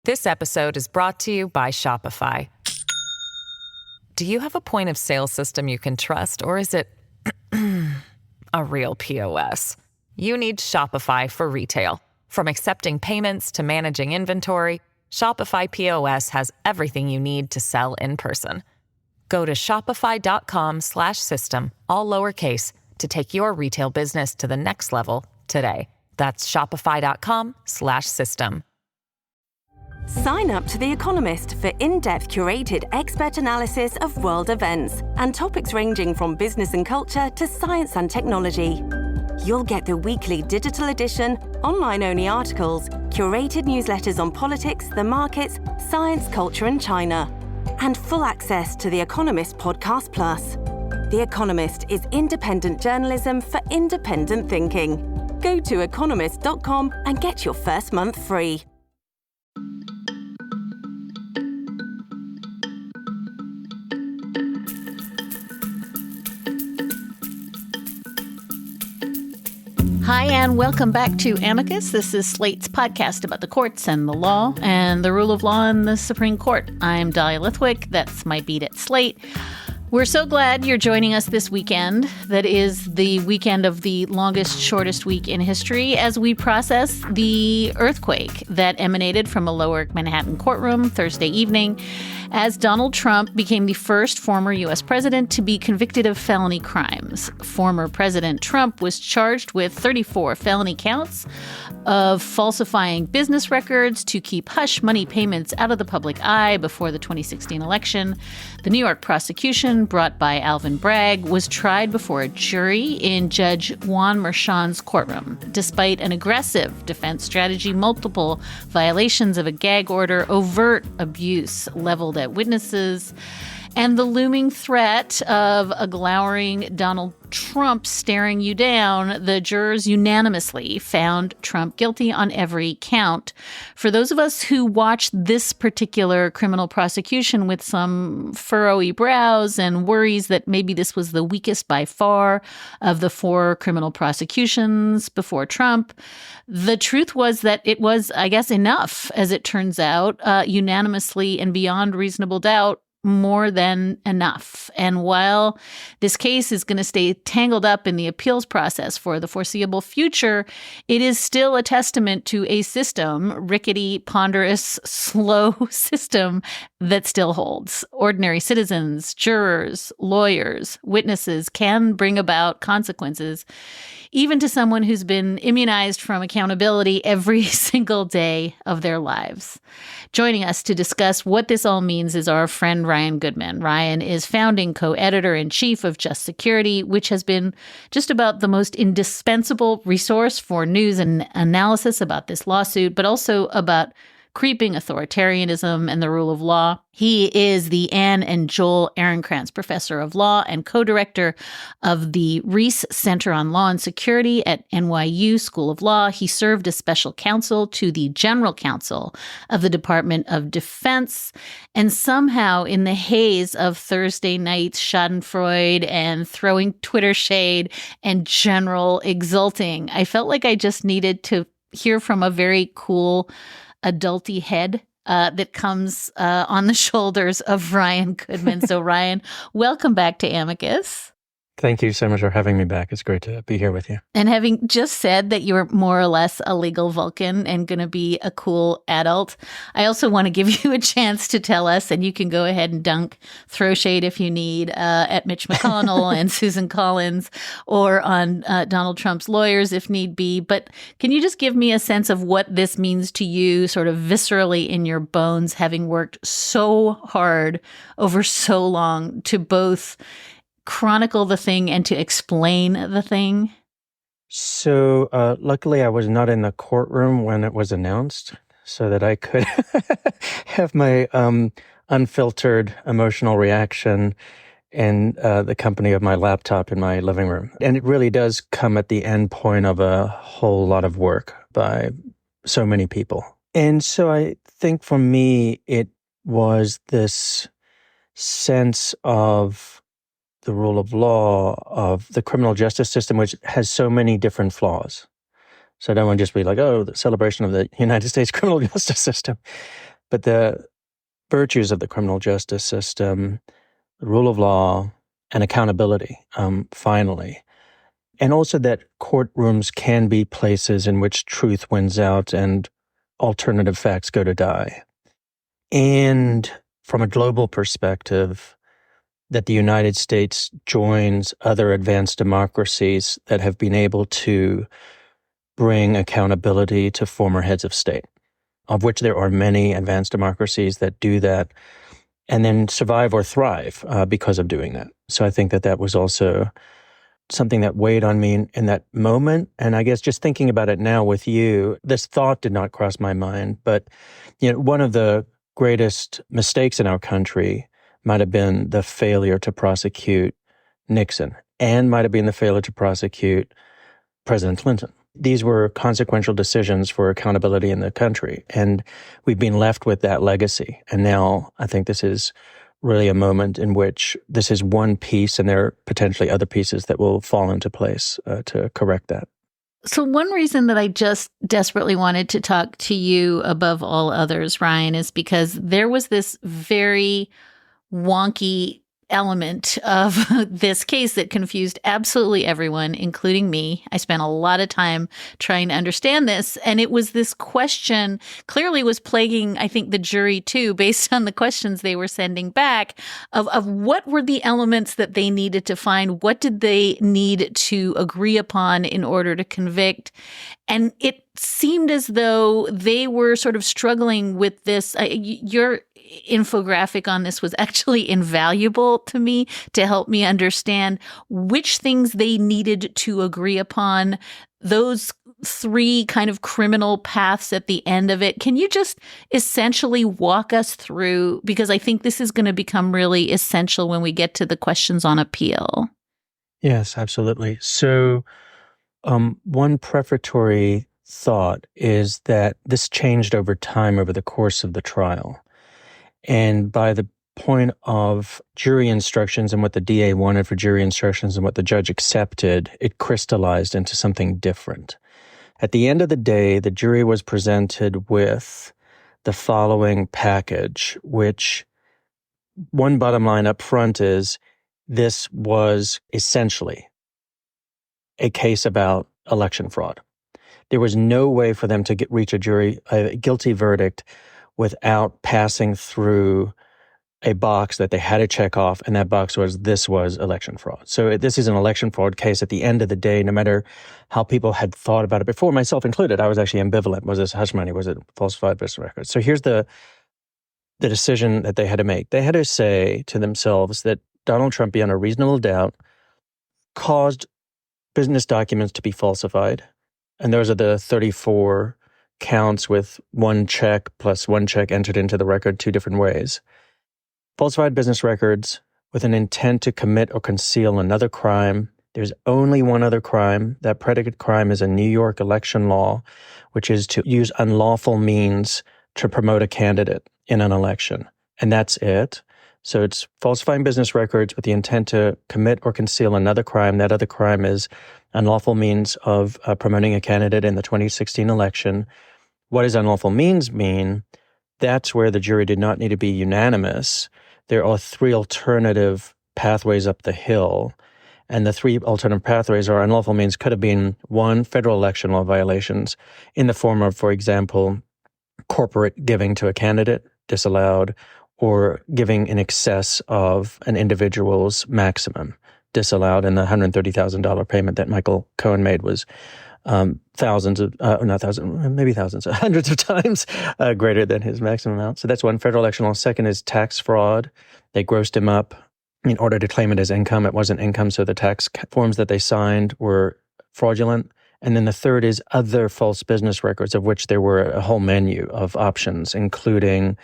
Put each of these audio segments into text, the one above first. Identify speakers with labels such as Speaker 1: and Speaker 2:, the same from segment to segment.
Speaker 1: This episode is brought to you by Shopify. Do you have a point of sale system you can trust, or is it a real POS? You need Shopify for retail. From accepting payments to managing inventory, Shopify POS has everything you need to sell in person. Go to shopify.com/system, all lowercase, to take your retail business to the next level today. That's shopify.com/system.
Speaker 2: Sign up to The Economist for in-depth curated expert analysis of world events and topics ranging from business and culture to science and technology. You'll get the weekly digital edition, online-only articles, curated newsletters on politics, the markets, science, culture and China, and full access to The Economist Podcast Plus. The Economist is independent journalism for independent thinking. Go to economist.com and get your first month free.
Speaker 3: Hi, and welcome back to Amicus. This is Slate's podcast about the courts and the law and the rule of law in the Supreme Court. I'm Dahlia Lithwick. That's my beat at Slate. We're so glad you're joining us this weekend. That is the weekend of the longest, shortest week in history as we process the earthquake that emanated from a Lower Manhattan courtroom Thursday evening as Donald Trump became the first former U.S. president to be convicted of felony crimes. Former President Trump was charged with 34 felony counts of falsifying business records to keep hush money payments out of the public eye before the 2016 election. The New York prosecution, brought by Alvin Bragg, was tried before a jury in Judge Juan Merchan's courtroom. Despite an aggressive defense strategy, multiple violations of a gag order, overt abuse leveled at witnesses, and the looming threat of a glowering Donald Trump staring you down, the jurors unanimously found Trump guilty on every count. For those of us who watched this particular criminal prosecution with some furrowy brows and worries that maybe this was the weakest by far of the four criminal prosecutions before Trump, the truth was that it was, I guess, enough, as it turns out, unanimously and beyond reasonable doubt, more than enough. And while this case is going to stay tangled up in the appeals process for the foreseeable future, it is still a testament to a system, rickety, ponderous, slow system that still holds. Ordinary citizens, jurors, lawyers, witnesses can bring about consequences, even to someone who's been immunized from accountability every single day of their lives. Joining us to discuss what this all means is our friend Ryan Goodman. Ryan is founding co-editor-in-chief of Just Security, which has been just about the most indispensable resource for news and analysis about this lawsuit, but also about creeping authoritarianism and the rule of law. He is the Anne and Joel Ehrenkrantz Professor of Law and co-director of the Reese Center on Law and Security at NYU School of Law. He served as special counsel to the General Counsel of the Department of Defense. And somehow, in the haze of Thursday night's schadenfreude and throwing Twitter shade and general exulting, I felt like I just needed to hear from a very cool adulty head that comes on the shoulders of Ryan Goodman. So Ryan, welcome back to Amicus.
Speaker 4: Thank you so much for having me back. It's great to be here with you.
Speaker 3: And having just said that you're more or less a legal Vulcan and going to be a cool adult, I also want to give you a chance to tell us, and you can go ahead and throw shade if you need, at Mitch McConnell and Susan Collins, or on Donald Trump's lawyers if need be. But can you just give me a sense of what this means to you, sort of viscerally in your bones, having worked so hard over so long to both chronicle the thing and to explain the thing?
Speaker 4: So luckily I was not in the courtroom when it was announced so that I could have my unfiltered emotional reaction in the company of my laptop in my living room. And it really does come at the end point of a whole lot of work by so many people. And so I think for me, it was this sense of the rule of law, of the criminal justice system, which has so many different flaws. So I don't want to just be like, oh, the celebration of the United States criminal justice system. But the virtues of the criminal justice system, the rule of law, and accountability, finally. And also that courtrooms can be places in which truth wins out and alternative facts go to die. And from a global perspective, that the United States joins other advanced democracies that have been able to bring accountability to former heads of state, of which there are many advanced democracies that do that and then survive or thrive because of doing that. So I think that that was also something that weighed on me in that moment. And I guess just thinking about it now with you, this thought did not cross my mind. But one of the greatest mistakes in our country might have been the failure to prosecute Nixon, and might have been the failure to prosecute President Clinton. These were consequential decisions for accountability in the country, and we've been left with that legacy. And now I think this is really a moment in which this is one piece, and there are potentially other pieces that will fall into place to correct that.
Speaker 3: So one reason that I just desperately wanted to talk to you above all others, Ryan, is because there was this very wonky element of this case that confused absolutely everyone, including me. I spent a lot of time trying to understand this. And it was this question, clearly was plaguing, I think, the jury too, based on the questions they were sending back of what were the elements that they needed to find? What did they need to agree upon in order to convict? And it seemed as though they were sort of struggling with this. Your infographic on this was actually invaluable to me to help me understand which things they needed to agree upon, those three kind of criminal paths at the end of it. Can you just essentially walk us through, because I think this is going to become really essential when we get to the questions on appeal.
Speaker 4: Yes, absolutely. So one prefatory thought is that this changed over time over the course of the trial. And by the point of jury instructions and what the DA wanted for jury instructions and what the judge accepted, it crystallized into something different. At the end of the day, the jury was presented with the following package, which one bottom line up front is this was essentially a case about election fraud. There was no way for them to reach a guilty verdict without passing through a box that they had to check off, and that box was, this was election fraud. So this is an election fraud case. At the end of the day, no matter how people had thought about it before, myself included, I was actually ambivalent. Was this hush money? Was it falsified business records? So here's the decision that they had to make. They had to say to themselves that Donald Trump, beyond a reasonable doubt, caused business documents to be falsified. And those are the 34 counts with one check plus one check entered into the record two different ways. Falsified business records with an intent to commit or conceal another crime. There's only one other crime. That predicate crime is a New York election law, which is to use unlawful means to promote a candidate in an election. And that's it. So it's falsifying business records with the intent to commit or conceal another crime. That other crime is unlawful means of promoting a candidate in the 2016 election. What does unlawful means mean? That's where the jury did not need to be unanimous. There are three alternative pathways up the hill. And the three alternative pathways are unlawful means could have been, one, federal election law violations in the form of, for example, corporate giving to a candidate, disallowed, or giving in excess of an individual's maximum, disallowed, and the $130,000 payment that Michael Cohen made was hundreds of times greater than his maximum amount. So that's one, federal election law. Second is tax fraud. They grossed him up in order to claim it as income. It wasn't income, so the tax forms that they signed were fraudulent. And then the third is other false business records, of which there were a whole menu of options, including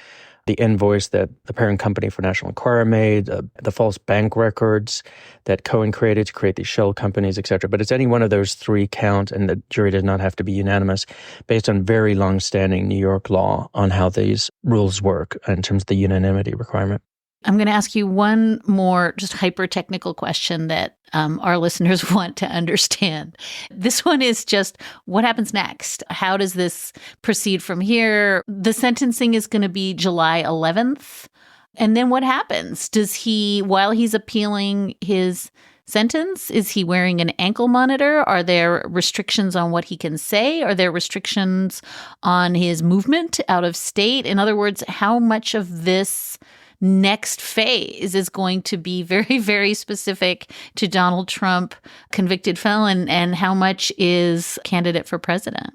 Speaker 4: the invoice that the parent company for National Enquirer made, the false bank records that Cohen created to create these shell companies, et cetera. But it's any one of those three count, and the jury does not have to be unanimous based on very long-standing New York law on how these rules work in terms of the unanimity requirement.
Speaker 3: I'm going to ask you one more just hyper-technical question that our listeners want to understand. This one is just, what happens next? How does this proceed from here? The sentencing is going to be July 11th. And then what happens? Does he, while he's appealing his sentence, is he wearing an ankle monitor? Are there restrictions on what he can say? Are there restrictions on his movement out of state? In other words, how much of this next phase is going to be very, very specific to Donald Trump, convicted felon, and how much is candidate for president?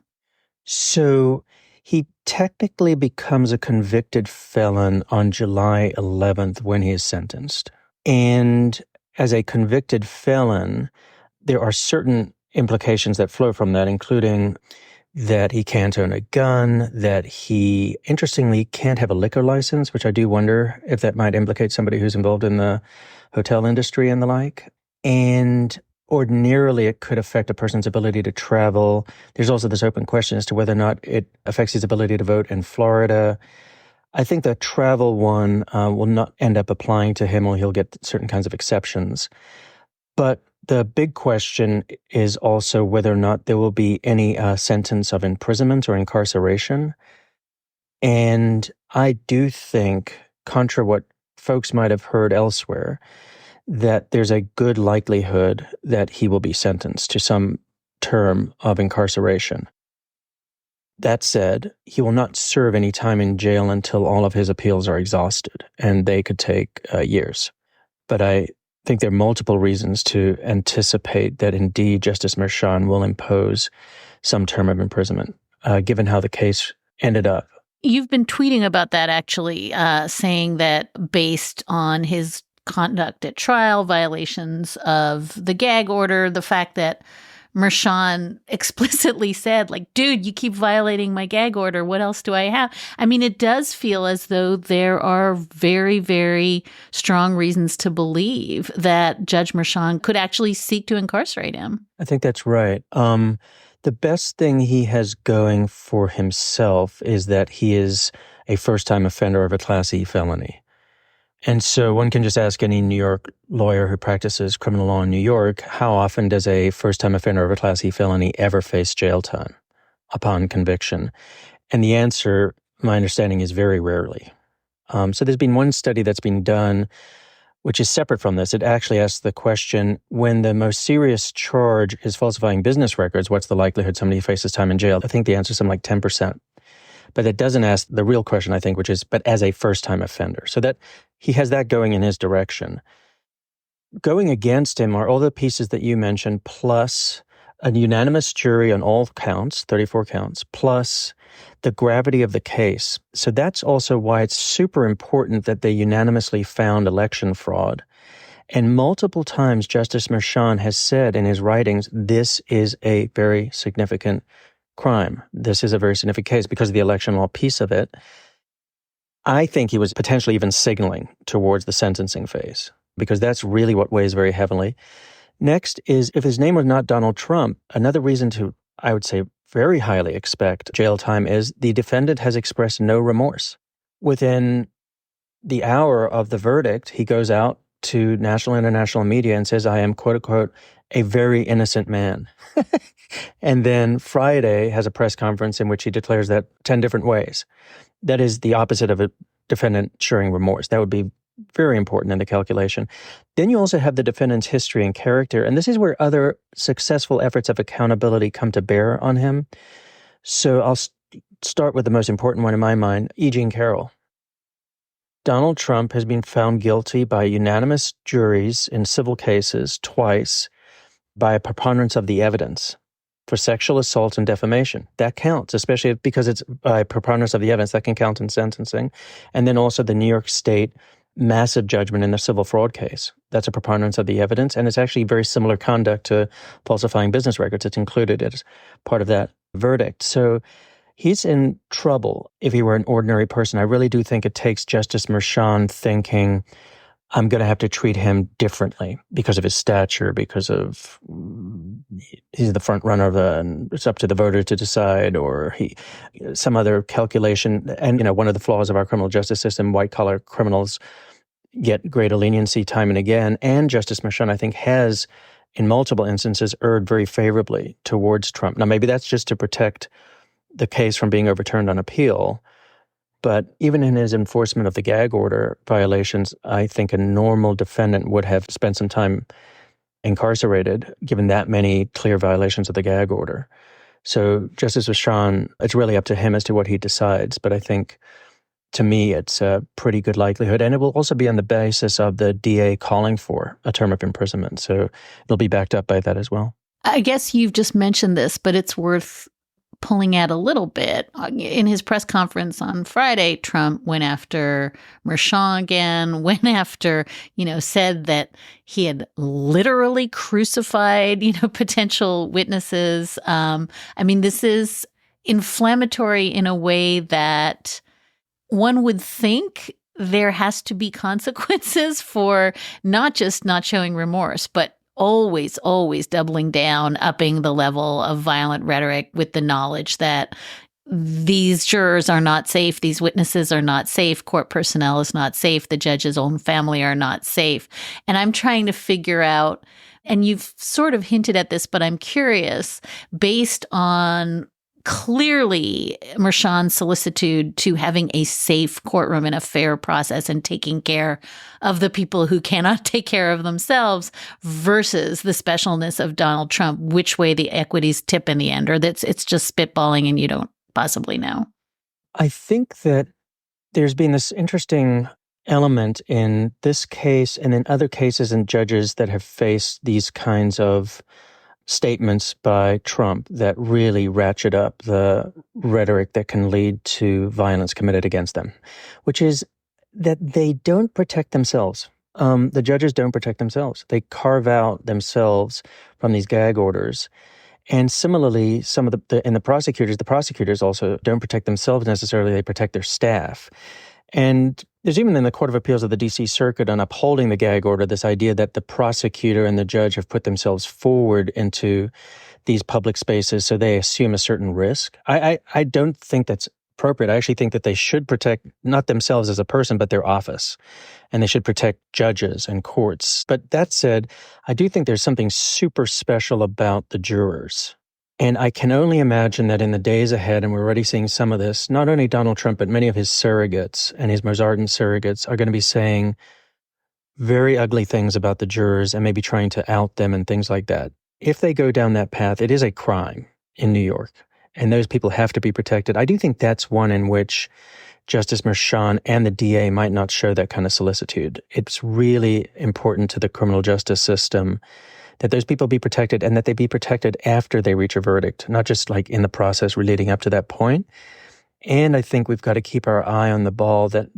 Speaker 4: So he technically becomes a convicted felon on July 11th when he is sentenced. And as a convicted felon, there are certain implications that flow from that, including that he can't own a gun, that he, interestingly, can't have a liquor license, which I do wonder if that might implicate somebody who's involved in the hotel industry and the like. And ordinarily, it could affect a person's ability to travel. There's also this open question as to whether or not it affects his ability to vote in Florida. I think the travel one will not end up applying to him, or he'll get certain kinds of exceptions. But the big question is also whether or not there will be any sentence of imprisonment or incarceration. And I do think, contra what folks might have heard elsewhere, that there's a good likelihood that he will be sentenced to some term of incarceration. That said, he will not serve any time in jail until all of his appeals are exhausted, and they could take years. But I think there are multiple reasons to anticipate that indeed Justice Merchan will impose some term of imprisonment, given how the case ended up.
Speaker 3: You've been tweeting about that, actually, saying that based on his conduct at trial, violations of the gag order, the fact that Merchan explicitly said, like, dude, you keep violating my gag order. What else do I have? I mean, it does feel as though there are very, very strong reasons to believe that Judge Merchan could actually seek to incarcerate him.
Speaker 4: I think that's right. The best thing he has going for himself is that he is a first-time offender of a Class E felony. And so one can just ask any New York lawyer who practices criminal law in New York, how often does a first-time offender of a Class E felony ever face jail time upon conviction? And the answer, my understanding, is very rarely. So there's been one study that's been done, which is separate from this. It actually asks the question, when the most serious charge is falsifying business records, what's the likelihood somebody faces time in jail? I think the answer is something like 10%. But it doesn't ask the real question, I think, which is, but as a first-time offender. So that he has that going in his direction. Going against him are all the pieces that you mentioned, plus a unanimous jury on all counts, 34 counts, plus the gravity of the case. So that's also why it's super important that they unanimously found election fraud. And multiple times, Justice Merchan has said in his writings, this is a very significant crime. This is a very significant case because of the election law piece of it. I think he was potentially even signaling towards the sentencing phase, because that's really what weighs very heavily. Next is, if his name was not Donald Trump, another reason to, I would say, very highly expect jail time is the defendant has expressed no remorse. Within the hour of the verdict, he goes out to national and international media and says, I am, quote unquote, a very innocent man. And then Friday has a press conference in which he declares that 10 different ways. That is the opposite of a defendant showing remorse. That would be very important in the calculation. Then you also have the defendant's history and character. And this is where other successful efforts of accountability come to bear on him. So I'll start with the most important one in my mind, E. Jean Carroll. Donald Trump has been found guilty by unanimous juries in civil cases twice by a preponderance of the evidence for sexual assault and defamation. That counts, especially because it's by preponderance of the evidence. That can count in sentencing. And then also the New York State massive judgment in the civil fraud case. That's a preponderance of the evidence. And it's actually very similar conduct to falsifying business records. It's included as part of that verdict. So he's in trouble if he were an ordinary person. I really do think it takes Justice Merchan thinking, I'm going to have to treat him differently because of his stature, because of he's the front runner of and it's up to the voter to decide, or some other calculation. And, one of the flaws of our criminal justice system, white collar criminals, get greater leniency time and again. And Justice Merchan, I think, has, in multiple instances, erred very favorably towards Trump. Now, maybe that's just to protect the case from being overturned on appeal. But even in his enforcement of the gag order violations, I think a normal defendant would have spent some time incarcerated, given that many clear violations of the gag order. So Justice Merchan, it's really up to him as to what he decides. But I think, to me, it's a pretty good likelihood. And it will also be on the basis of the DA calling for a term of imprisonment. So it'll be backed up by that as well.
Speaker 3: I guess you've just mentioned this, but it's worth pulling at a little bit. In his press conference on Friday, Trump went after Merchan again, said that he had literally crucified, potential witnesses. This is inflammatory in a way that one would think there has to be consequences for not just not showing remorse, but always doubling down, upping the level of violent rhetoric with the knowledge that these jurors are not safe, these witnesses are not safe, court personnel is not safe, the judge's own family are not safe. And I'm trying to figure out, and you've sort of hinted at this, but I'm curious, based on clearly Merchan's solicitude to having a safe courtroom and a fair process and taking care of the people who cannot take care of themselves versus the specialness of Donald Trump, which way the equities tip in the end, or that's it's just spitballing and you don't possibly know.
Speaker 4: I think that there's been this interesting element in this case and in other cases and judges that have faced these kinds of statements by Trump that really ratchet up the rhetoric that can lead to violence committed against them, which is that they don't protect themselves. The judges don't protect themselves. They carve out themselves from these gag orders. And similarly, some of the prosecutors also don't protect themselves necessarily. They protect their staff. And there's even in the Court of Appeals of the D.C. Circuit on upholding the gag order, this idea that the prosecutor and the judge have put themselves forward into these public spaces, so they assume a certain risk. I don't think that's appropriate. I actually think that they should protect not themselves as a person, but their office. And they should protect judges and courts. But that said, I do think there's something super special about the jurors. And I can only imagine that in the days ahead, and we're already seeing some of this, not only Donald Trump, but many of his surrogates and his most ardent surrogates are going to be saying very ugly things about the jurors and maybe trying to out them and things like that. If they go down that path, it is a crime in New York, and those people have to be protected. I do think that's one in which Justice Merchan and the DA might not show that kind of solicitude. It's really important to the criminal justice system that those people be protected and that they be protected after they reach a verdict, not just like in the process leading up to that point. And I think we've got to keep our eye on the ball. That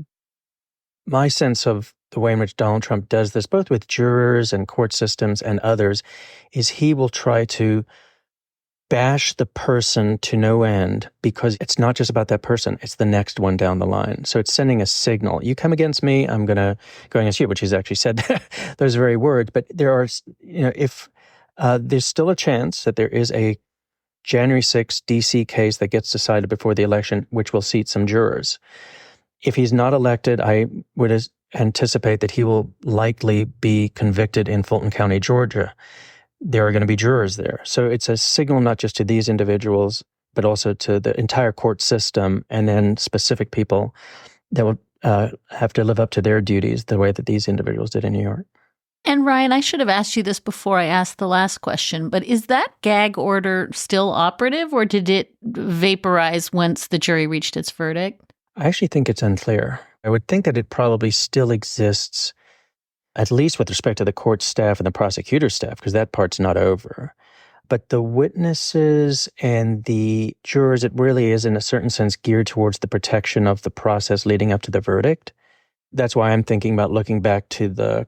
Speaker 4: my sense of the way in which Donald Trump does this, both with jurors and court systems and others, is he will try to bash the person to no end because it's not just about that person, it's the next one down the line. So it's sending a signal. You come against me, I'm going to go against you, which he's actually said those very words. But there are, if there's still a chance that there is a January 6th DC case that gets decided before the election, which will seat some jurors. If he's not elected, I would anticipate that he will likely be convicted in Fulton County, Georgia. There are going to be jurors there. So it's a signal not just to these individuals, but also to the entire court system and then specific people that will have to live up to their duties the way that these individuals did in New York.
Speaker 3: And Ryan, I should have asked you this before I asked the last question, but is that gag order still operative or did it vaporize once the jury reached its verdict?
Speaker 4: I actually think it's unclear. I would think that it probably still exists, at least with respect to the court staff and the prosecutor staff, because that part's not over. But the witnesses and the jurors, it really is in a certain sense geared towards the protection of the process leading up to the verdict. That's why I'm thinking about looking back to the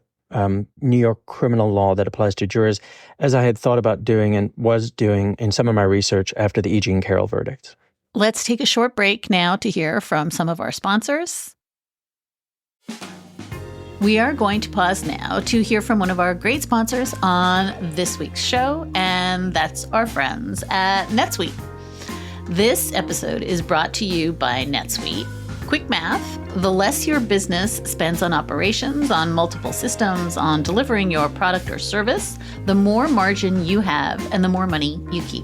Speaker 4: New York criminal law that applies to jurors, as I had thought about doing and was doing in some of my research after the E. Jean Carroll verdict.
Speaker 3: Let's take a short break now to hear from some of our sponsors. We are going to pause now to hear from one of our great sponsors on this week's show, and that's our friends at NetSuite. This episode is brought to you by NetSuite. Quick math, the less your business spends on operations, on multiple systems, on delivering your product or service, the more margin you have and the more money you keep.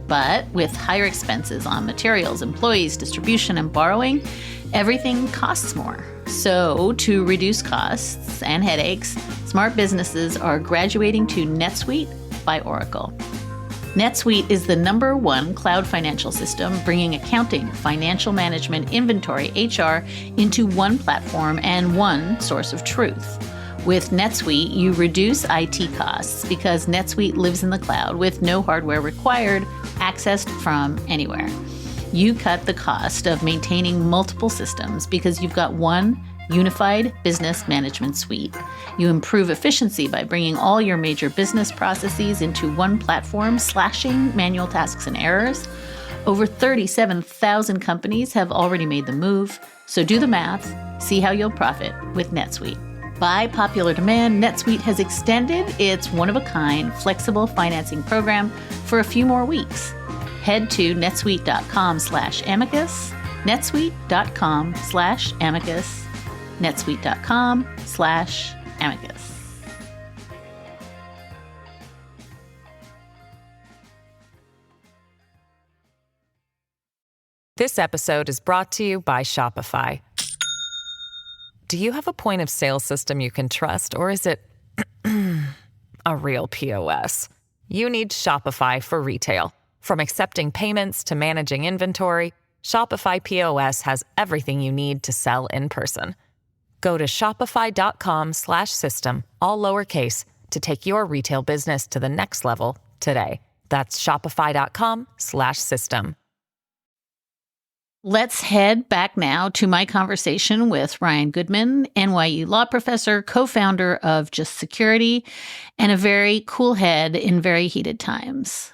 Speaker 3: But with higher expenses on materials, employees, distribution, and borrowing, everything costs more. So to reduce costs and headaches, smart businesses are graduating to NetSuite by Oracle. NetSuite is the #1 cloud financial system, bringing accounting, financial management, inventory, HR into one platform and one source of truth. With NetSuite, you reduce IT costs because NetSuite lives in the cloud with no hardware required, accessed from anywhere. You cut the cost of maintaining multiple systems because you've got one unified business management suite. You improve efficiency by bringing all your major business processes into one platform, slashing manual tasks and errors. Over 37,000 companies have already made the move, so do the math, see how you'll profit with NetSuite. By popular demand, NetSuite has extended its one-of-a-kind flexible financing program for a few more weeks. Head to netsuite.com/amicus, netsuite.com/amicus, netsuite.com/amicus.
Speaker 1: This episode is brought to you by Shopify. Do you have a point of sale system you can trust, or is it a real POS? You need Shopify for retail. From accepting payments to managing inventory, Shopify POS has everything you need to sell in person. Go to shopify.com/system, all lowercase, to take your retail business to the next level today. That's shopify.com/system.
Speaker 3: Let's head back now to my conversation with Ryan Goodman, NYU law professor, co-founder of Just Security, and a very cool head in very heated times.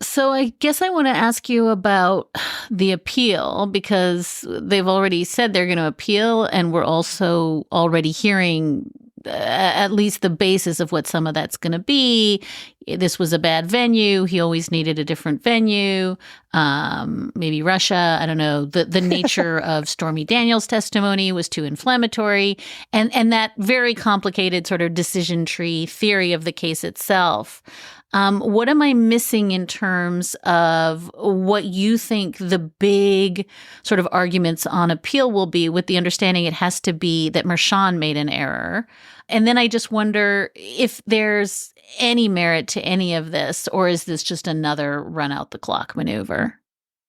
Speaker 3: So I guess I want to ask you about the appeal, because they've already said they're going to appeal, and we're also already hearing at least the basis of what some of that's going to be. This was a bad venue. He always needed a different venue. Maybe Russia. I don't know. The nature of Stormy Daniels' testimony was too inflammatory. And that very complicated sort of decision tree theory of the case itself. What am I missing in terms of what you think the big sort of arguments on appeal will be, with the understanding it has to be that Mershon made an error? And then I just wonder if there's any merit to any of this, or is this just another run out the clock maneuver?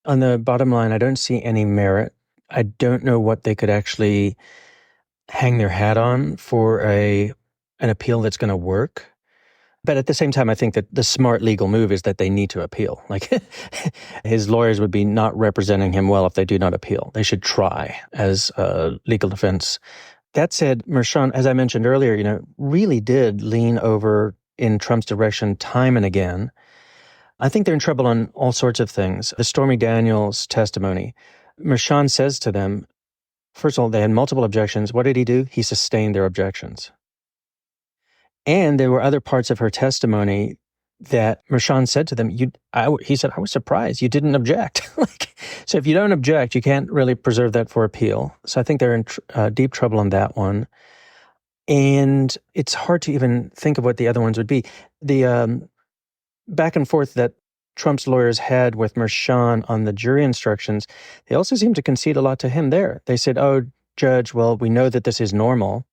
Speaker 4: On the bottom line, I don't see any merit. I don't know what they could actually hang their hat on for an appeal that's going to work. But at the same time, I think that the smart legal move is that they need to appeal. Like, his lawyers would be not representing him well if they do not appeal. They should try as a legal defense. That said, Mershon, as I mentioned earlier, really did lean over in Trump's direction time and again. I think they're in trouble on all sorts of things. The Stormy Daniels testimony, Mershon says to them, first of all, they had multiple objections. What did he do? He sustained their objections. And there were other parts of her testimony that Mershon said to them, he said, I was surprised you didn't object. So if you don't object, you can't really preserve that for appeal. So I think they're in deep trouble on that one. And it's hard to even think of what the other ones would be. The back and forth that Trump's lawyers had with Mershon on the jury instructions, they also seemed to concede a lot to him there. They said, oh, Judge, well, we know that this is normal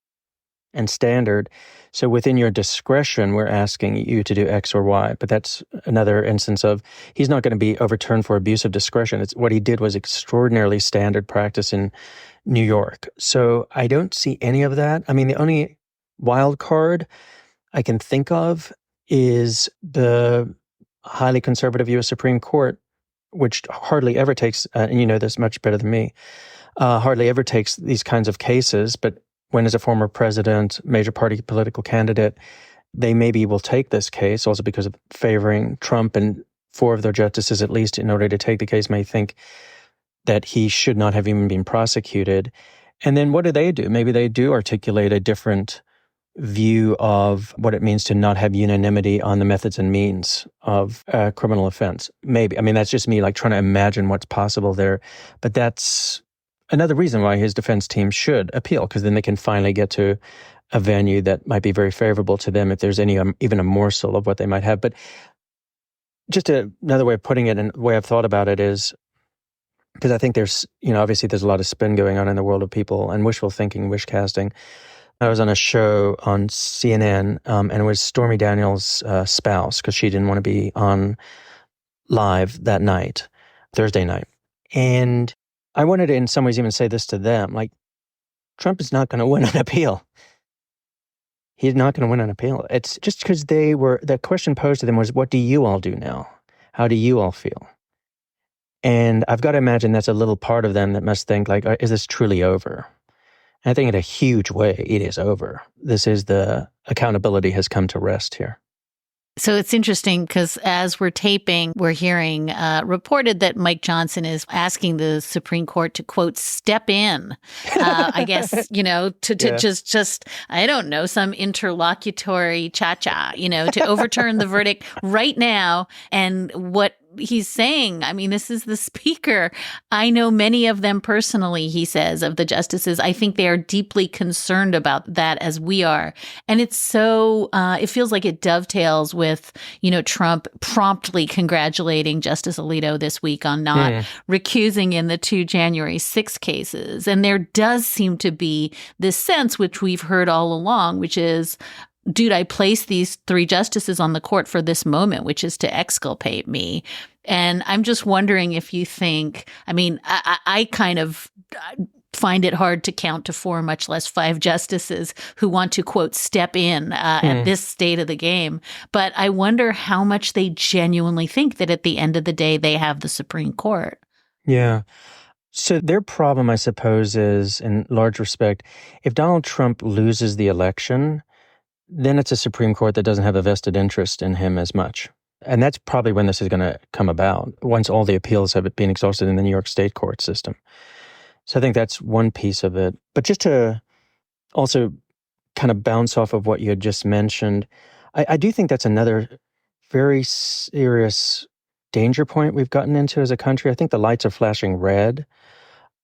Speaker 4: and standard. So within your discretion, we're asking you to do X or Y. But that's another instance of he's not going to be overturned for abuse of discretion. What he did was extraordinarily standard practice in New York. So I don't see any of that. I mean, the only wild card I can think of is the highly conservative U.S. Supreme Court, which hardly ever takes, and you know this much better than me, hardly ever takes these kinds of cases. But when, as a former president, major party political candidate, they maybe will take this case, also because of favoring Trump, and 4 of their justices, at least, in order to take the case, may think that he should not have even been prosecuted. And then what do? Maybe they do articulate a different view of what it means to not have unanimity on the methods and means of a criminal offense. Maybe. I mean, that's just me trying to imagine what's possible there. But that's another reason why his defense team should appeal, because then they can finally get to a venue that might be very favorable to them if there's any even a morsel of what they might have. But just another way of putting it, and the way I've thought about it is, because I think there's, obviously there's a lot of spin going on in the world of people and wishful thinking, wish casting. I was on a show on CNN, and it was Stormy Daniels' spouse, because she didn't want to be on live that night, Thursday night. And I wanted to, in some ways, even say this to them, like, Trump is not going to win an appeal. He's not going to win an appeal. It's just because the question posed to them was, what do you all do now? How do you all feel? And I've got to imagine that's a little part of them that must think, like, is this truly over? And I think in a huge way, it is over. The accountability has come to rest here.
Speaker 3: So it's interesting because as we're taping, we're hearing reported that Mike Johnson is asking the Supreme Court to, quote, step in, I guess, to just, I don't know, some interlocutory cha-cha, to overturn the verdict right now. And what he's saying, I mean, this is the speaker. I know many of them personally, he says, of the justices. I think they are deeply concerned about that as we are. And it's so, it feels like it dovetails with, Trump promptly congratulating Justice Alito this week on not recusing in the 2 January 6 cases. And there does seem to be this sense, which we've heard all along, which is, dude, I placed these 3 justices on the court for this moment, which is to exculpate me. And I'm just wondering if you think, I mean, I kind of find it hard to count to 4, much less 5 justices who want to, quote, step in at this state of the game. But I wonder how much they genuinely think that at the end of the day, they have the Supreme Court.
Speaker 4: Yeah. So their problem, I suppose, is, in large respect, if Donald Trump loses the election, then it's a Supreme Court that doesn't have a vested interest in him as much. And that's probably when this is going to come about, once all the appeals have been exhausted in the New York State court system. So I think that's one piece of it. But just to also kind of bounce off of what you had just mentioned, I do think that's another very serious danger point we've gotten into as a country. I think the lights are flashing red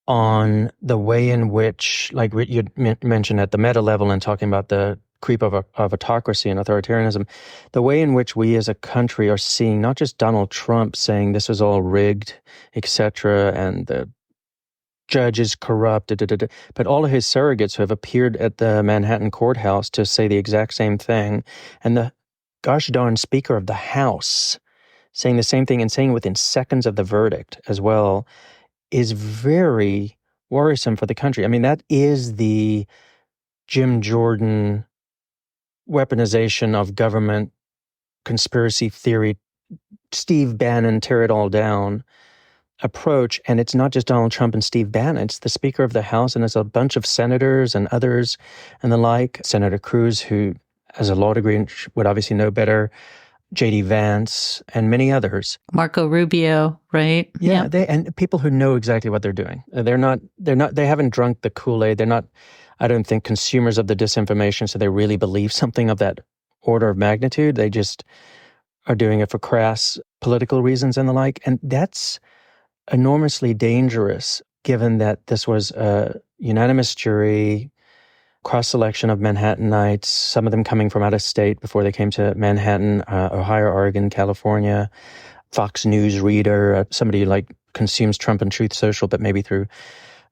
Speaker 4: on the way in which, like you mentioned at the meta level and talking about the creep of autocracy and authoritarianism, the way in which we as a country are seeing not just Donald Trump saying this was all rigged, etc., and the judge is corrupt, but all of his surrogates who have appeared at the Manhattan courthouse to say the exact same thing, and the gosh darn Speaker of the House saying the same thing and saying it within seconds of the verdict as well, is very worrisome for the country. I mean, that is the Jim Jordan weaponization of government, conspiracy theory, Steve Bannon, tear it all down approach. And it's not just Donald Trump and Steve Bannon, it's the Speaker of the House, and it's a bunch of senators and others and the like. Senator Cruz, who has a law degree and would obviously know better, J.D. Vance, and many others.
Speaker 3: Marco Rubio, right?
Speaker 4: Yeah. And people who know exactly what they're doing. They haven't drunk the Kool-Aid. They're not, I don't think, consumers of the disinformation, so they really believe something of that order of magnitude. They just are doing it for crass political reasons and the like. And that's enormously dangerous, given that this was a unanimous jury, cross-selection of Manhattanites, some of them coming from out of state before they came to Manhattan, Ohio, Oregon, California, Fox News reader, somebody who consumes Trump and Truth Social, but maybe through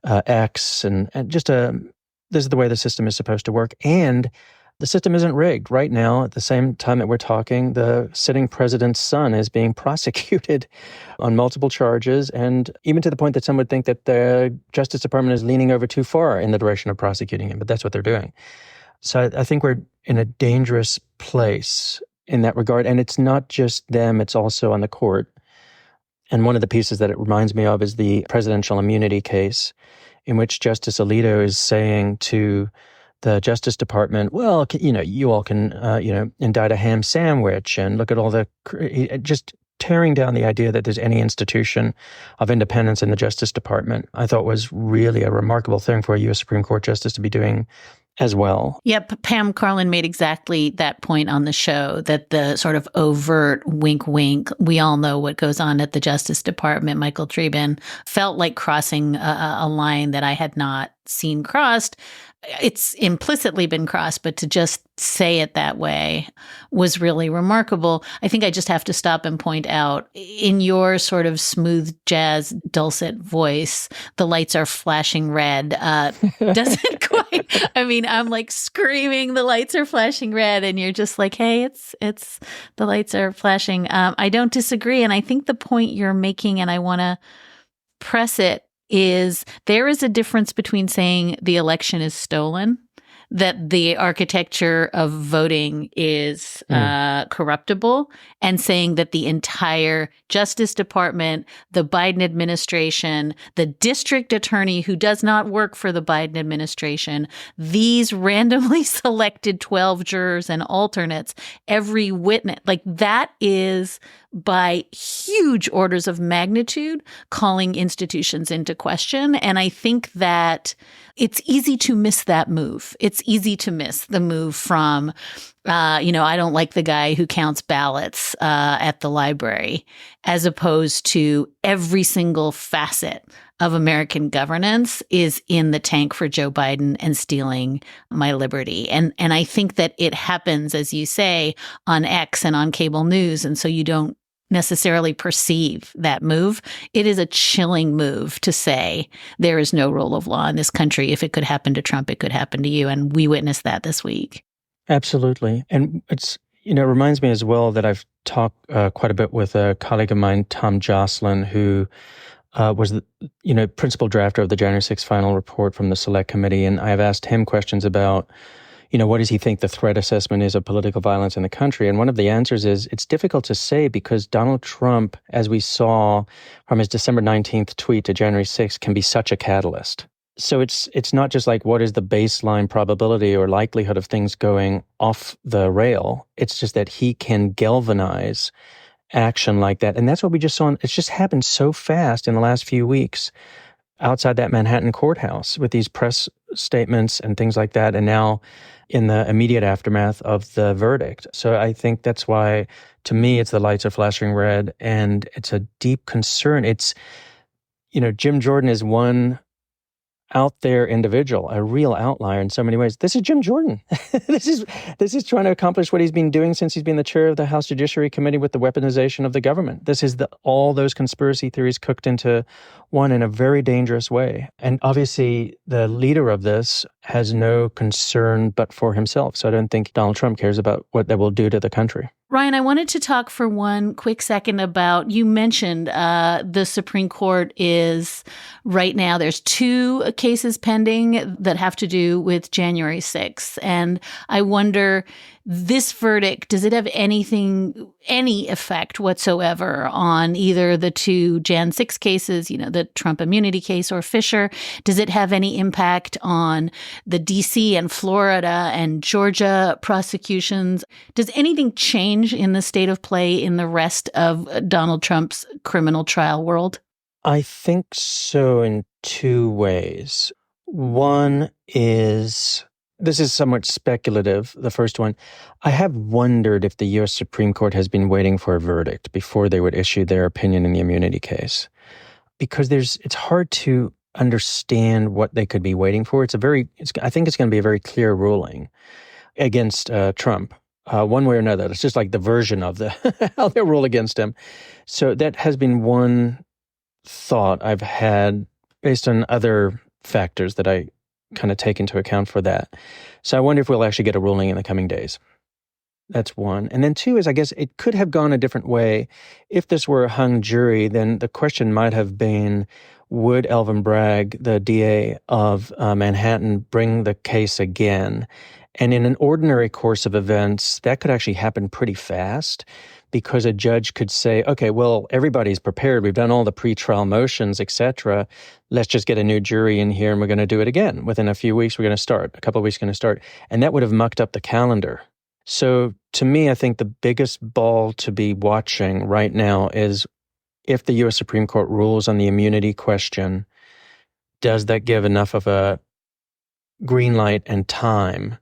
Speaker 4: X, and just this is the way the system is supposed to work. And the system isn't rigged. Right now, at the same time that we're talking, the sitting president's son is being prosecuted on multiple charges, and even to the point that some would think that the Justice Department is leaning over too far in the direction of prosecuting him, but that's what they're doing. So I think we're in a dangerous place in that regard, and it's not just them, it's also on the court. And one of the pieces that it reminds me of is the presidential immunity case, in which Justice Alito is saying to the Justice Department, well, you all can, indict a ham sandwich and look at all the, just tearing down the idea that there's any institution of independence in the Justice Department. I thought was really a remarkable thing for a U.S. Supreme Court justice to be doing as well.
Speaker 3: Yep, Pam Karlan made exactly that point on the show, that the sort of overt wink, wink, we all know what goes on at the Justice Department, Michael Dreeben, felt like crossing a line that I had not seen crossed. It's implicitly been crossed, but to just say it that way was really remarkable. I think I just have to stop and point out, in your sort of smooth jazz, dulcet voice, the lights are flashing red. Doesn't quite, I mean, I'm like screaming, the lights are flashing red, and you're just like, hey, it's the lights are flashing. I don't disagree. And I think the point you're making, and I want to press it, is there is a difference between saying the election is stolen, that the architecture of voting is corruptible, and saying that the entire Justice Department, the Biden administration, the district attorney who does not work for the Biden administration, these randomly selected 12 jurors and alternates, every witness, like that is by huge orders of magnitude calling institutions into question. And I think that it's easy to miss that move. It's easy to miss the move from, I don't like the guy who counts ballots at the library, as opposed to every single facet of American governance is in the tank for Joe Biden and stealing my liberty. And I think that it happens, as you say, on X and on cable news. And so you don't necessarily perceive that move. It is a chilling move to say there is no rule of law in this country. If it could happen to Trump, it could happen to you. And we witnessed that this week. Absolutely. And it's, it reminds me as well that I've talked quite a bit with a colleague of mine, Tom Jocelyn, who was the principal drafter of the January 6th final report from the Select Committee. And I've asked him questions about, what does he think the threat assessment is of political violence in the country? And one of the answers is it's difficult to say because Donald Trump, as we saw from his December 19th tweet to January 6th, can be such a catalyst. So it's not just like what is the baseline probability or likelihood of things going off the rail. It's just that he can galvanize action like that. And that's what we just saw. It's just happened so fast in the last few weeks outside that Manhattan courthouse with these press statements and things like that. And now in the immediate aftermath of the verdict. So I think that's why, to me, it's the lights are flashing red, and it's a deep concern. It's, Jim Jordan is one out there individual, a real outlier in so many ways. This is Jim Jordan. This is trying to accomplish what he's been doing since he's been the chair of the House Judiciary Committee with the weaponization of the government. This is all those conspiracy theories cooked into one in a very dangerous way. And obviously, the leader of this has no concern but for himself. So I don't think Donald Trump cares about what that will do to the country. Ryan, I wanted to talk for one quick second about, you mentioned the Supreme Court is right now, there's 2 cases pending that have to do with January 6th. And I wonder, this verdict, does it have any effect whatsoever on either the 2 Jan 6 cases, the Trump immunity case or Fisher? Does it have any impact on the DC and Florida and Georgia prosecutions? Does anything change in the state of play in the rest of Donald Trump's criminal trial world? I think so in 2 ways. One is, this is somewhat speculative, the first one. I have wondered if the U.S. Supreme Court has been waiting for a verdict before they would issue their opinion in the immunity case. Because it's hard to understand what they could be waiting for. I think it's going to be a very clear ruling against Trump, one way or another. It's just like the version of how they rule against him. So that has been one thought I've had based on other factors that I kind of take into account for that. So I wonder if we'll actually get a ruling in the coming days. That's one. And then 2 is, I guess it could have gone a different way. If this were a hung jury, then the question might have been, would Alvin Bragg, the DA of Manhattan, bring the case again? And in an ordinary course of events, that could actually happen pretty fast, because a judge could say, okay, well, everybody's prepared. We've done all the pretrial motions, et cetera. Let's just get a new jury in here and we're going to do it again. Within a few weeks, we're going to start. A couple of weeks, we're going to start. And that would have mucked up the calendar. So to me, I think the biggest ball to be watching right now is if the U.S. Supreme Court rules on the immunity question, does that give enough of a
Speaker 4: green light and time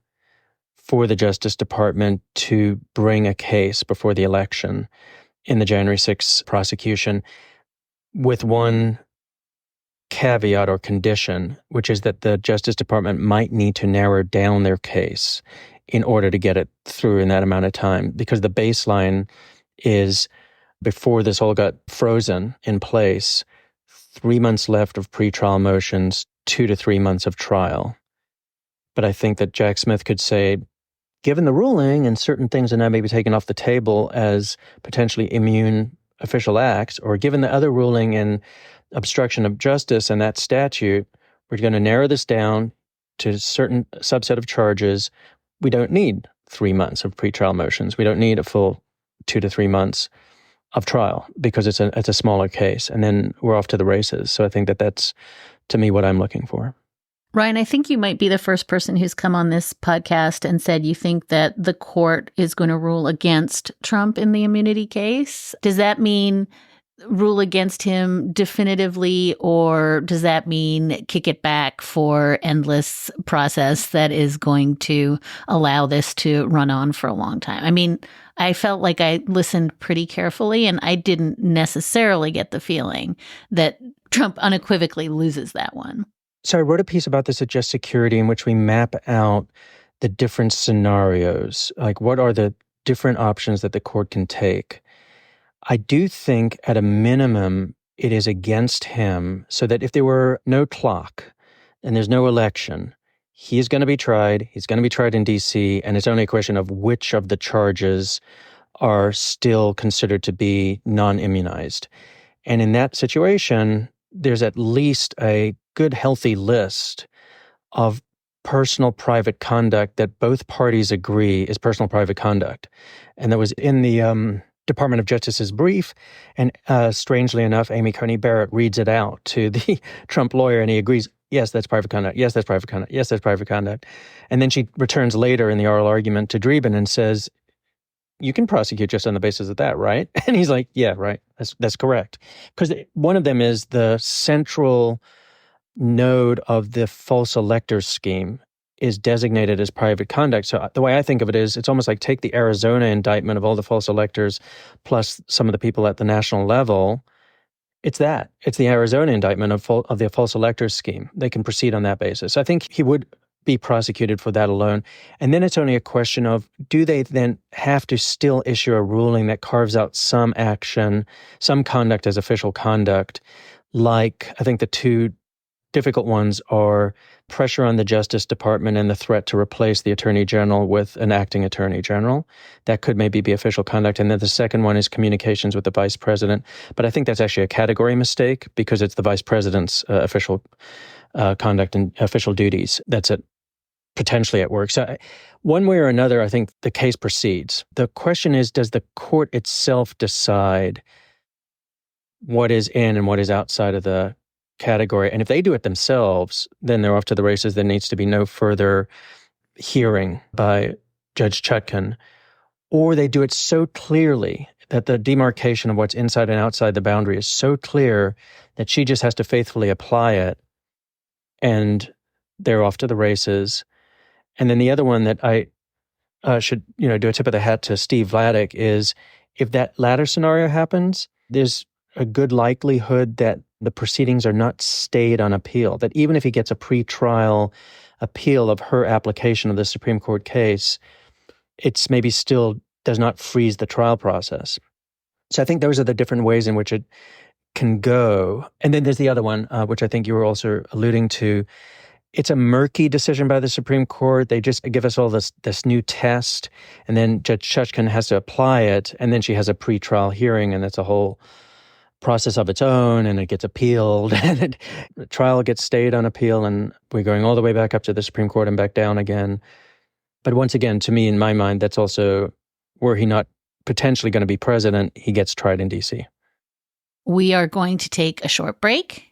Speaker 4: for the Justice Department to bring a case before the election in the January 6th prosecution, with one caveat or condition, which is that the Justice Department might need to narrow down their case in order to get it through in that amount of time. Because the baseline is, before this all got frozen in place, 3 months left of pretrial motions, 2 to 3 months of trial. But I think that Jack Smith could say, given the ruling and certain things are now maybe taken off the table as potentially immune official acts, or given the other ruling in obstruction of justice and that statute, we're going to narrow this down to a certain subset of charges. We don't need 3 months of pretrial motions. We don't need a full 2 to 3 months of trial because it's a smaller case. And then we're off to the races. So I think that that's, to me, what I'm looking for.
Speaker 3: Ryan, I think you might be the first person who's come on this podcast and said you think that the court is going to rule against Trump in the immunity case. Does that mean rule against him definitively, or does that mean kick it back for endless process that is going to allow this to run on for a long time? I mean, I felt like I listened pretty carefully, and I didn't necessarily get the feeling that Trump unequivocally loses that one.
Speaker 4: So I wrote a piece about this at Just Security in which we map out the different scenarios, like what are the different options that the court can take. I do think at a minimum it is against him, so that if there were no clock and there's no election, he's going to be tried. He's going to be tried in D.C., and it's only a question of which of the charges are still considered to be non-immunized. And in that situation, there's at least a good, healthy list of personal private conduct that both parties agree is personal private conduct. And that was in the Department of Justice's brief. And strangely enough, Amy Coney Barrett reads it out to the Trump lawyer, and he agrees, yes, that's private conduct. Yes, that's private conduct. Yes, that's private conduct. And then she returns later in the oral argument to Dreeben and says, you can prosecute just on the basis of that, right? And he's like, yeah, right. That's correct. Because one of them is the central node of the false electors scheme is designated as private conduct. So the way I think of it is, it's almost like take the Arizona indictment of all the false electors plus some of the people at the national level. It's that. It's the Arizona indictment of the false electors scheme. They can proceed on that basis. I think he would be prosecuted for that alone. And then it's only a question of, do they then have to still issue a ruling that carves out some action, some conduct as official conduct? Like, I think the two difficult ones are pressure on the Justice Department and the threat to replace the Attorney General with an acting Attorney General. That could maybe be official conduct. And then the second one is communications with the Vice President. But I think that's actually a category mistake because it's the Vice President's official conduct and official duties that's potentially at work. So one way or another, I think the case proceeds. The question is, does the court itself decide what is in and what is outside of the category? And if they do it themselves, then they're off to the races. There needs to be no further hearing by Judge Chutkan. Or they do it so clearly that the demarcation of what's inside and outside the boundary is so clear that she just has to faithfully apply it, and they're off to the races. And then the other one that I should do a tip of the hat to Steve Vladeck is, if that latter scenario happens, there's a good likelihood that the proceedings are not stayed on appeal, that even if he gets a pretrial appeal of her application of the Supreme Court case, it's maybe still does not freeze the trial process. So I think those are the different ways in which it can go. And then there's the other one, which I think you were also alluding to. It's a murky decision by the Supreme Court. They just give us all this new test, and then Judge Chutkan has to apply it, and then she has a pretrial hearing, and that's a whole process of its own, and it gets appealed, and the trial gets stayed on appeal, and we're going all the way back up to the Supreme Court and back down again. But once again, to me, in my mind, that's also, were he not potentially going to be president, he gets tried in D.C.
Speaker 3: We are going to take a short break.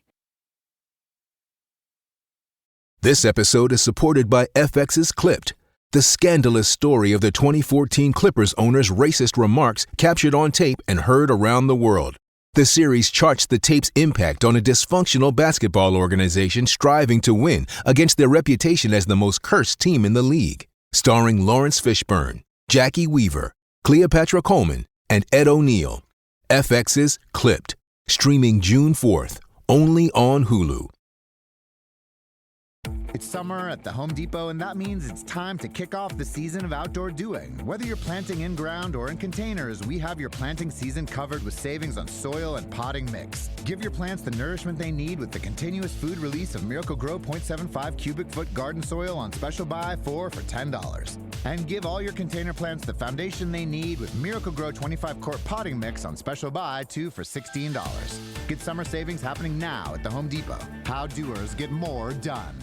Speaker 5: This episode is supported by FX's Clipped, the scandalous story of the 2014 Clippers owner's racist remarks captured on tape and heard around the world. The series charts the tape's impact on a dysfunctional basketball organization striving to win against their reputation as the most cursed team in the league. Starring Lawrence Fishburne, Jackie Weaver, Cleopatra Coleman, and Ed O'Neill. FX's Clipped, streaming June 4th, only on Hulu.
Speaker 6: It's summer at the Home Depot, and that means it's time to kick off the season of outdoor doing. Whether you're planting in ground or in containers, we have your planting season covered with savings on soil and potting mix. Give your plants the nourishment they need with the continuous food release of Miracle-Gro 0.75 cubic foot garden soil on special buy 4 for $10. And give all your container plants the foundation they need with Miracle-Gro 25 quart potting mix on special buy 2 for $16. Get summer savings happening now at the Home Depot. How doers get more done.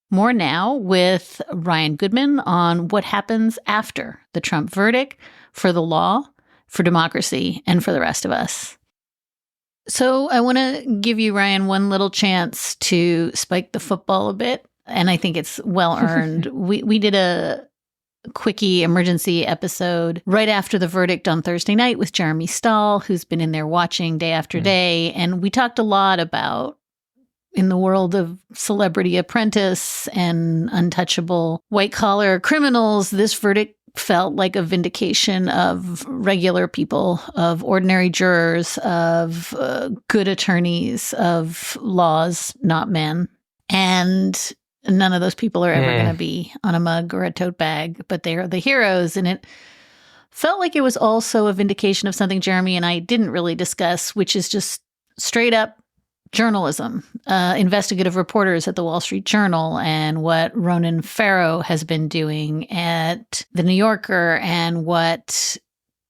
Speaker 3: More now with Ryan Goodman on what happens after the Trump verdict for the law, for democracy, and for the rest of us. So I want to give you, Ryan, one little chance to spike the football a bit, and I think it's well earned. We did a quickie emergency episode right after the verdict on Thursday night with Jeremy Stahl, who's been in there watching day after day, and we talked a lot about, in the world of Celebrity Apprentice and untouchable white-collar criminals, this verdict felt like a vindication of regular people, of ordinary jurors, of good attorneys, of laws, not men. And none of those people are ever going to be on a mug or a tote bag, but they are the heroes. And it felt like it was also a vindication of something Jeremy and I didn't really discuss, which is just straight up journalism, investigative reporters at the Wall Street Journal, and what Ronan Farrow has been doing at the New Yorker, and what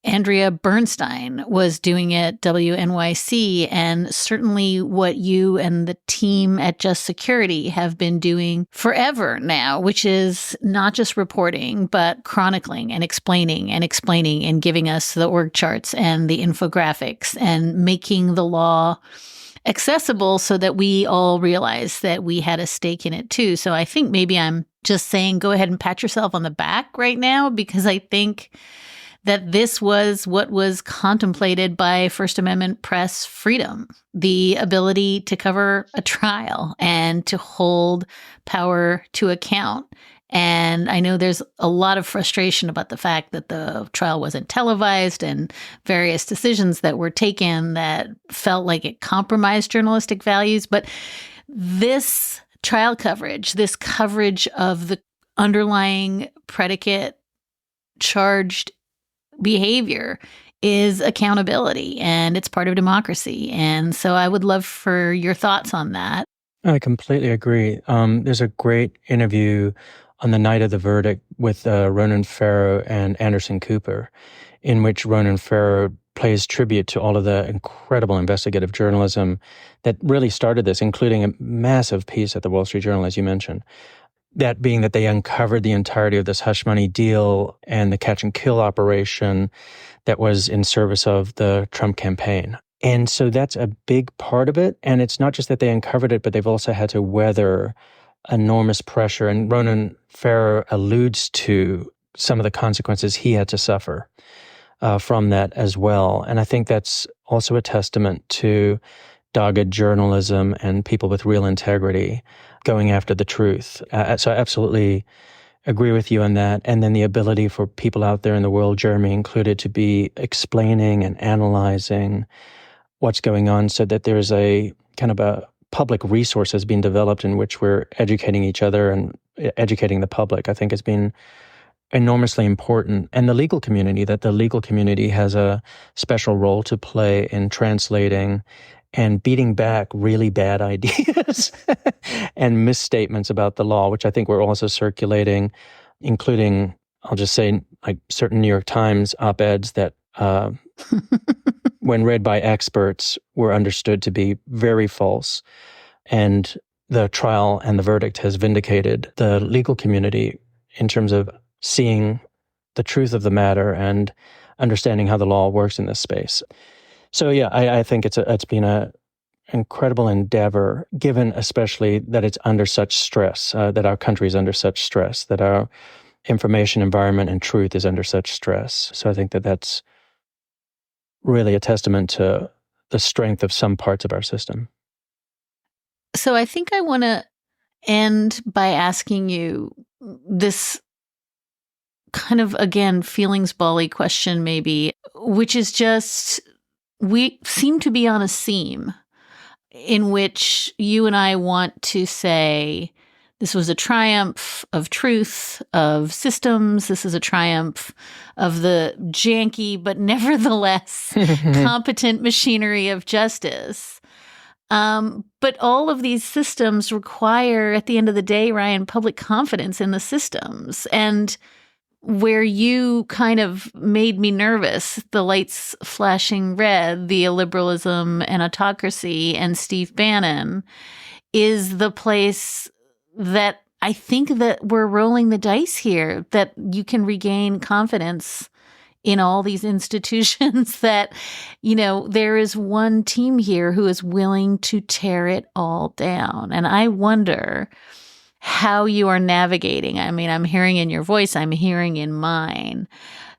Speaker 3: Andrea Bernstein was doing at WNYC, and certainly what you and the team at Just Security have been doing forever now, which is not just reporting, but chronicling and explaining and giving us the org charts and the infographics and making the law accessible so that we all realize that we had a stake in it too. So I think maybe I'm just saying, go ahead and pat yourself on the back right now, because I think that this was what was contemplated by First Amendment press freedom, the ability to cover a trial and to hold power to account. And I know there's a lot of frustration about the fact that the trial wasn't televised and various decisions that were taken that felt like it compromised journalistic values. But this trial coverage, this coverage of the underlying predicate charged behavior is accountability, and it's part of democracy. And so I would love for your thoughts on that.
Speaker 4: I completely agree. There's a great interview on the night of the verdict with Ronan Farrow and Anderson Cooper, in which Ronan Farrow pays tribute to all of the incredible investigative journalism that really started this, including a massive piece at the Wall Street Journal, as you mentioned. That being that they uncovered the entirety of this hush money deal and the catch and kill operation that was in service of the Trump campaign. And so that's a big part of it. And it's not just that they uncovered it, but they've also had to weather enormous pressure. And Ronan Farrow alludes to some of the consequences he had to suffer from that as well. And I think that's also a testament to dogged journalism and people with real integrity going after the truth. So I absolutely agree with you on that. And then the ability for people out there in the world, Jeremy included, to be explaining and analyzing what's going on so that there's a kind of a public resource has been developed in which we're educating each other and educating the public, I think has been enormously important. And the legal community has a special role to play in translating and beating back really bad ideas and misstatements about the law, which I think were also circulating, including, I'll just say, like certain New York Times op-eds that when read by experts, were understood to be very false. And the trial and the verdict has vindicated the legal community in terms of seeing the truth of the matter and understanding how the law works in this space. So yeah, I think it's been an incredible endeavor, given especially that it's under such stress, that our country is under such stress, that our information environment and truth is under such stress. So I think that's really a testament to the strength of some parts of our system.
Speaker 3: So I think I want to end by asking you this kind of, again, feelings bally question maybe, which is just, we seem to be on a seam in which you and I want to say, this was a triumph of truth, of systems. This is a triumph of the janky, but nevertheless competent machinery of justice. But all of these systems require, at the end of the day, Ryan, public confidence in the systems. And where you kind of made me nervous, the lights flashing red, the illiberalism and autocracy and Steve Bannon, is the place that I think that we're rolling the dice here, that you can regain confidence in all these institutions, that, you know, there is one team here who is willing to tear it all down. And I wonder how you are navigating. I mean, I'm hearing in your voice, I'm hearing in mine,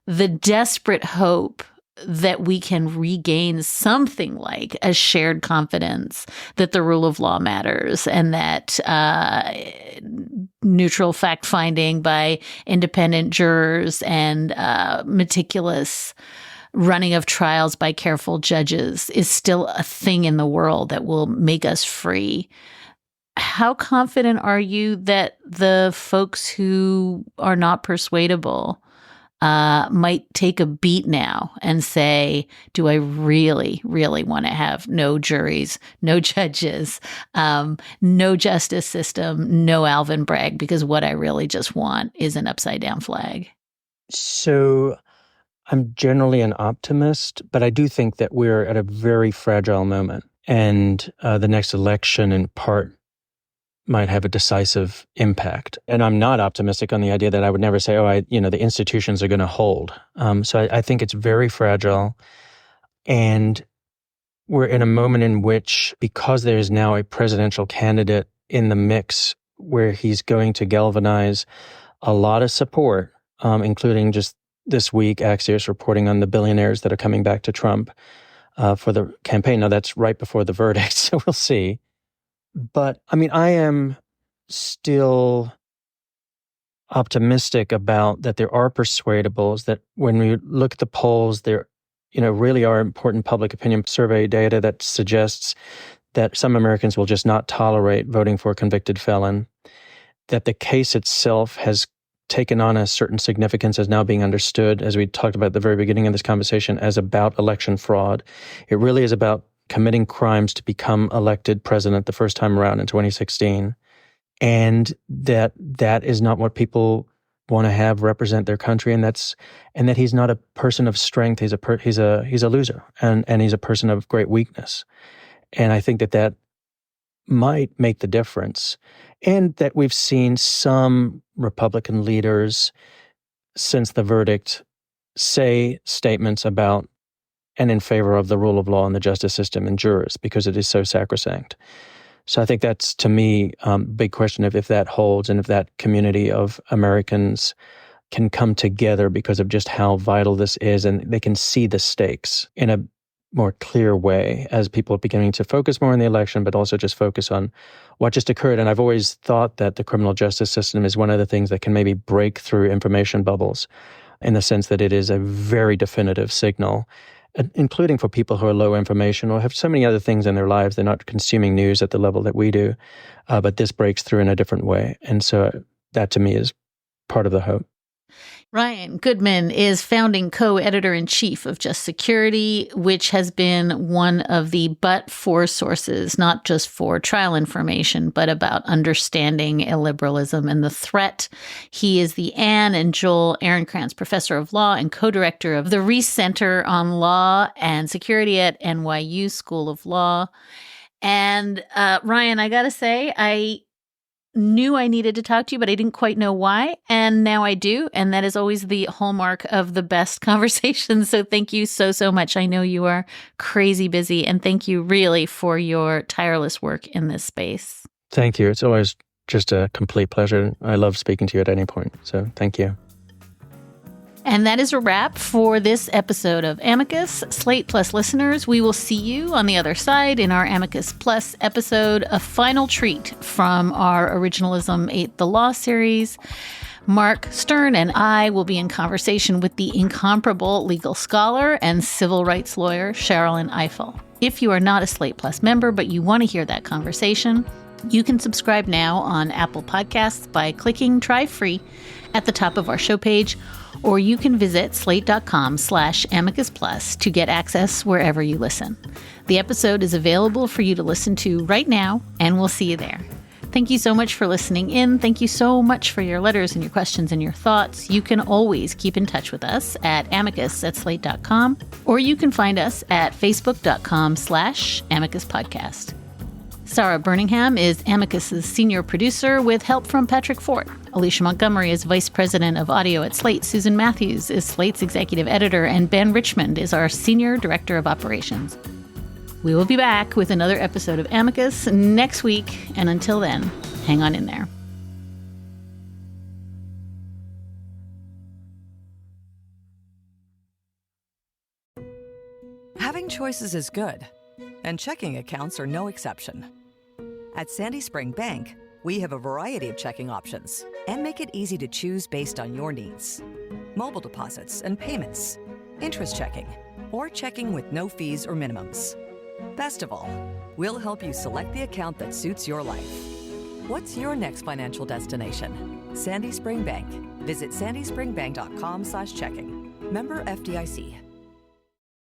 Speaker 3: the desperate hope that we can regain something like a shared confidence that the rule of law matters, and that neutral fact-finding by independent jurors and meticulous running of trials by careful judges is still a thing in the world that will make us free. How confident are you that the folks who are not persuadable might take a beat now and say, do I really, really want to have no juries, no judges, no justice system, no Alvin Bragg, because what I really just want is an upside down flag?
Speaker 4: So I'm generally an optimist, but I do think that we're at a very fragile moment. And the next election, in part, might have a decisive impact. And I'm not optimistic on the idea that I would never say, the institutions are going to hold. So I think it's very fragile. And we're in a moment in which, because there is now a presidential candidate in the mix where he's going to galvanize a lot of support, including just this week, Axios reporting on the billionaires that are coming back to Trump for the campaign. Now, that's right before the verdict, so we'll see. But I mean, I am still optimistic about that there are persuadables, that when we look at the polls, there, really are important public opinion survey data that suggests that some Americans will just not tolerate voting for a convicted felon, that the case itself has taken on a certain significance, as now being understood, as we talked about at the very beginning of this conversation, as about election fraud. It really is about committing crimes to become elected president the first time around in 2016. And that is not what people want to have represent their country. And that he's not a person of strength. He's a loser. And he's a person of great weakness. And I think that might make the difference. And that we've seen some Republican leaders since the verdict say statements about and in favor of the rule of law and the justice system and jurors, because it is so sacrosanct. So I think that's, to me, big question of if that holds, and if that community of Americans can come together because of just how vital this is, and they can see the stakes in a more clear way as people are beginning to focus more on the election, but also just focus on what just occurred. And I've always thought that the criminal justice system is one of the things that can maybe break through information bubbles, in the sense that it is a very definitive signal, including for people who are low information or have so many other things in their lives. They're not consuming news at the level that we do, but this breaks through in a different way. And so that, to me, is part of the hope.
Speaker 3: Ryan Goodman is founding co-editor-in-chief of Just Security, which has been one of the but-for sources, not just for trial information, but about understanding illiberalism and the threat. He is the Anne and Joel Ehrenkrantz Professor of Law and co-director of the Reese Center on Law and Security at NYU School of Law. And Ryan, I got to say, I knew I needed to talk to you, but I didn't quite know why. And now I do. And that is always the hallmark of the best conversations. So thank you so, so much. I know you are crazy busy. And thank you really for your tireless work in this space.
Speaker 4: Thank you. It's always just a complete pleasure. I love speaking to you at any point. So thank you.
Speaker 3: And that is a wrap for this episode of Amicus. Slate Plus listeners, we will see you on the other side in our Amicus Plus episode, a final treat from our Originalism Ate the Law series. Mark Stern and I will be in conversation with the incomparable legal scholar and civil rights lawyer, Sherilyn Ifill. If you are not a Slate Plus member, but you want to hear that conversation, you can subscribe now on Apple Podcasts by clicking Try Free at the top of our show page, or you can visit slate.com/Amicus Plus to get access wherever you listen. The episode is available for you to listen to right now, and we'll see you there. Thank you so much for listening in. Thank you so much for your letters and your questions and your thoughts. You can always keep in touch with us at amicus@slate.com, or you can find us at facebook.com/Amicus Podcast. Sarah Birmingham is Amicus's senior producer with help from Patrick Fort. Alicia Montgomery is vice president of audio at Slate. Susan Matthews is Slate's executive editor, and Ben Richmond is our senior director of operations. We will be back with another episode of Amicus next week, and until then, hang on in there.
Speaker 7: Having choices is good, and checking accounts are no exception. At Sandy Spring Bank, we have a variety of checking options and make it easy to choose based on your needs. Mobile deposits and payments, interest checking, or checking with no fees or minimums. Best of all, we'll help you select the account that suits your life. What's your next financial destination? Sandy Spring Bank. Visit sandyspringbank.com/checking. Member FDIC.